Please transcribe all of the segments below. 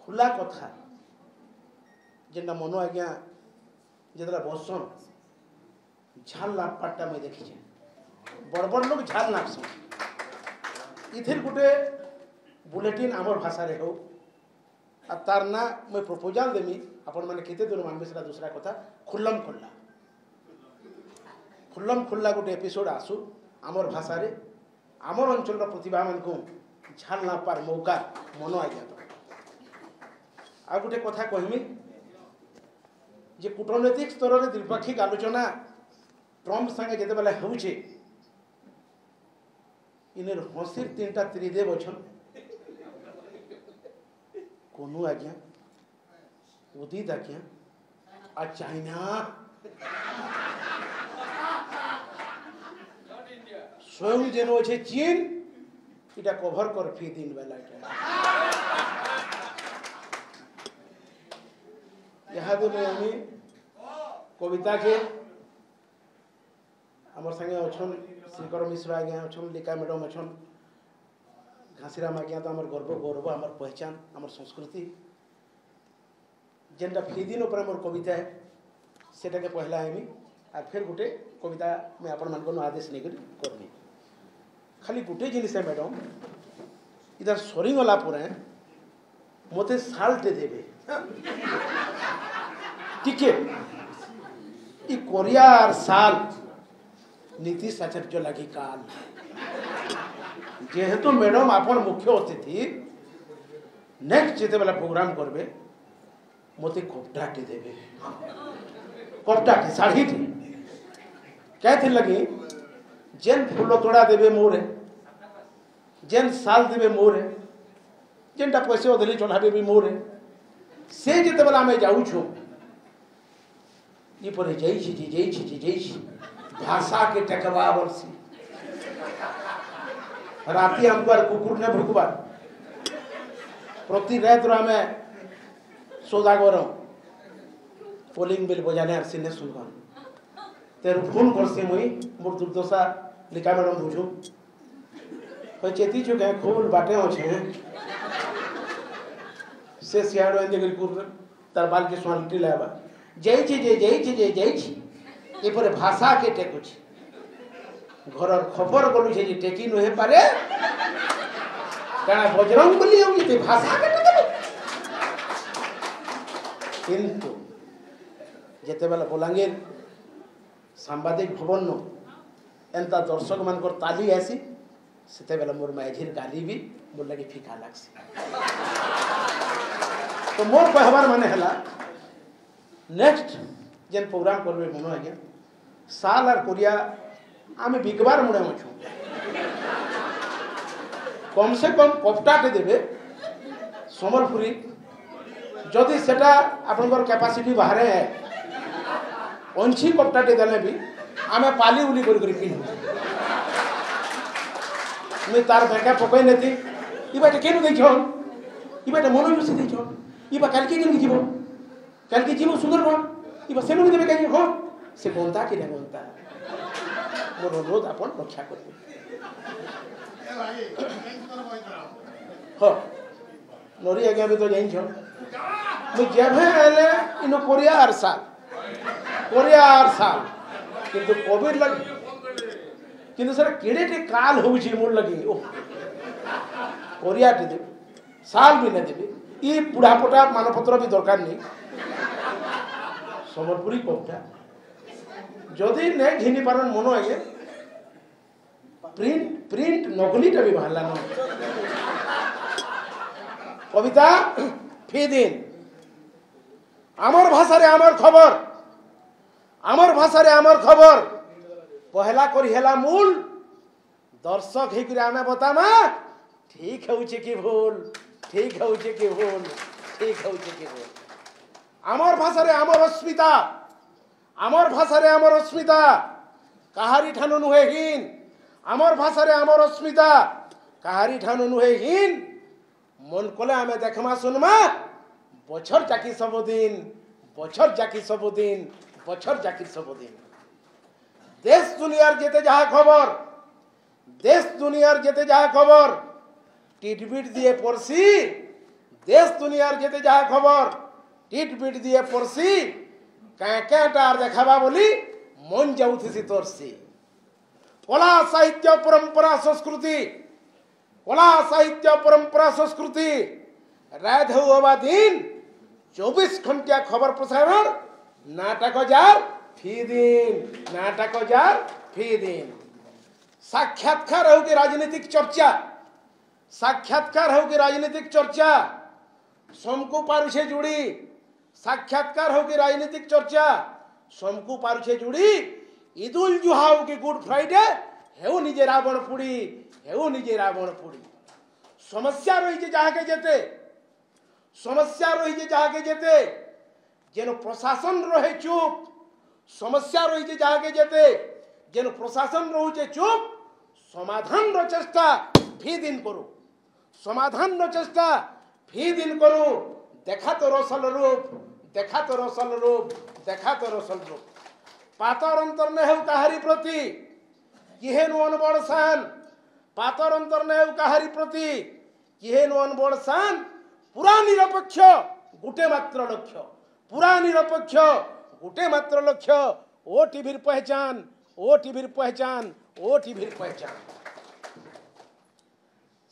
खुला कथा जेनटा मन आज्ञा जेतला बसन झाल नापाटा मैं देखी बड़ बड़ लोग झाल नापसन इथिर गोटे बुलेटिन आमर भाषा रे हो आ तार ना मैं प्रपोजल देमी आपण माने केते दूर मानबे सेटा दूसरा कथा खुल्लम खुल्ला गोटे एपिसोड आसु आमर भाषा रे आमर अंचल प्रतिभा मान को झाल नापार मौका मन आज्ञा आ गोटे कथा कहमी जे कूटनैतिक स्तर में द्विपाक्षिक आलोचना ट्रम्प संगे जिते बेला होउछे इनर हंसिर तीनटा त्रिदेव अछन कोनु आज्ञा उदित आज्ञा आ चाइना स्वयं जेनो अच्छे चीन इटा कवर कर फी दिन बेला यहाँ मैं कविता के आमर संगे अच्छन श्रीकर मिश्र आज्ञा अच्छन लिका मैडम अच्छन घासीराम आज्ञा तो आमर गर्व गौरव आमर पहचान आमर संस्कृति जेनटा फिदिन उपर आमर कविता है सेटा के पहला आईमी आ फिर गोटे कविता मैं आपण मान आदेश नहीं करनी खाली गोटे जिनिस है मैडम इधर सरीगला पर मत सालटे देवे टिके ई कोरियार साल नीतीश आचार्य लगी काल जेहेतु मैडम आपन मुख्य अतिथि नेक्स्ट जिते बेला प्रोग्राम करबे मते कपटाटी देवे कपटाटी साढ़ीटी क्या थी लगी जेन फूल तोड़ा देवे मोरे जेन साल देवे मोरे जेनटा पैसे अधली चढ़ाबे भी मोरे से जिते बेला आम जाऊँ ये पर भाषा के टेकवा बरसी राति हमको कुकुर ने भुकबार प्रति रात आम सौदागर पोलिंग बिल बजाने सिने सुनबार तेरु फोन करसी मुई मोर दुर्दशा लिका मैडम बुझू चेती चुके खूब बाटे अच्छे से सियाड़ो एंदे तार बाल के स्वालिटी लाबा ये पर भाषा के टेकुछ घर खबर गलु जे टेकी नहे पारे काना बजरंग बली हो जे भाषा के टेके किंतु जेते बेला बलांगीर सांबादिक भवन नो एंता दर्शक मानकर ताली आसी सेते बेला मोर माझीर गाली भी मोर लगे फीका लागसी तो मोर कहबार माने हला नेक्स्ट जेन प्रोग्राम करबे मनो आज्ञा साल और कोरिया आमे बिगबार मुड़े अछू कम से कम कपटाटे देवे समलपुरी जदि सेटा आपनकर कैपेसिटी बाहर है अंशी कपटाटे देले भी आमे पाली उली कर पिन्हू मैं तार बेका पकई नेती ई बाटे केनु देखछन ई बाटे मनो खुशी देखछन ई बा काल के केनु जीवो कल की जीव सुंदरबन ये सेनु देवे कहीं हो से बनता कि नहीं बनता मोर अनुरोध अपन रक्षा करबे हो नोरी आज्ञा भी तो जाइन छ मु जेभे आले इन कोरिया आर साल किंतु कोविड लग किंतु सर केडेटे काल होउची मोर लगी ओ कोरिया टे दे साल भी न देबे ई पुढ़ापटा मानपत्र भी दरकार नहीं समलपुरी कपटा जदि नहीं घिनी पारन मन आगे प्रिंट नकलीटा भी बाहर न कविता फी दिन आमर भाषा रे आमर खबर पहला करी हेला मूल दर्शक हिकरे आमे बतामा ठीक होउचे कि भूल आमर भाषा रे आमर अस्मिता काहारी ठानु नुहे हीन आमर भाषा रे आमर अस्मिता काहारी ठानु नुहे हीन मन कोले आमे देखमा सुनमा बछर जाकी सबुदिन देश दुनियार जेते जहा खबर टिटबिट दिए पड़सी देश दुनियार जेते जहा खबर टिट पिट दिए पड़सी कैटार देखाबा बोली मन जाऊसी तोरसी कला साहित्य परंपरा संस्कृति कला साहित्य परंपरा संस्कृति रात होवा दिन 24 घंटिया खबर प्रसारण नाटक जार फी दिन साक्षात्कार हो कि राजनीतिक चर्चा साक्षात्कार हो कि राजनीतिक चर्चा सोमको पारुषे जुड़ी साक्षात्कार हो कि राजनीतिक चर्चा सोमको पारुषे जुड़ी ईदुल जुहा हो कि गुड फ्राइडे हेउ निजे रावण पुड़ी समस्या रही जहाँके जेते समस्या रही जहाँके जेते जेन प्रशासन रहे चुप समस्या रही जहाँके जेते जेन प्रशासन रोचे चुप समाधान रो चेष्टा फी दिन करू समाधान रो चेष्टा फी दिन करू देखा तो रसल रूप पातर अंतर ने हेउ काहारी प्रति किहेनु अनबड़ सान पातर अंतर ने हेउ काहारी प्रति किहेनु अनबड़ सान पूरा निरपेक्ष गुटे मात्र लक्ष्य पूरा निरपेक्ष गुटे मात्र लक्ष्य ओ टीवीर पहचान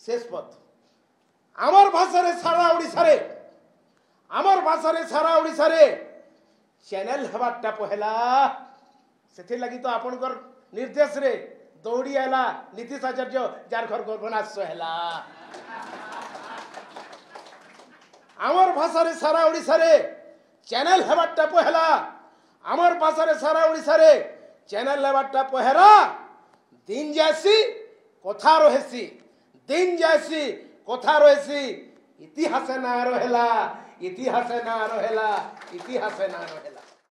शेष पथ आमर भाषा सारा ओडिशा रे चैनल हवाटा पहला से लगी तो आपनकर निर्देश रे दौड़ी आला नीतीश आचार्य जार घर गर्भनाश हैला आमर भाषा रे सारा ओडिशा रे चैनल हवाटा पहला आमर भाषा रे सारा ओडिशा रे चैनल हवाटा पहरा दिन जैसी कथा रहेसी दिन जैसी कथा रहेसी इतिहास ना रहेला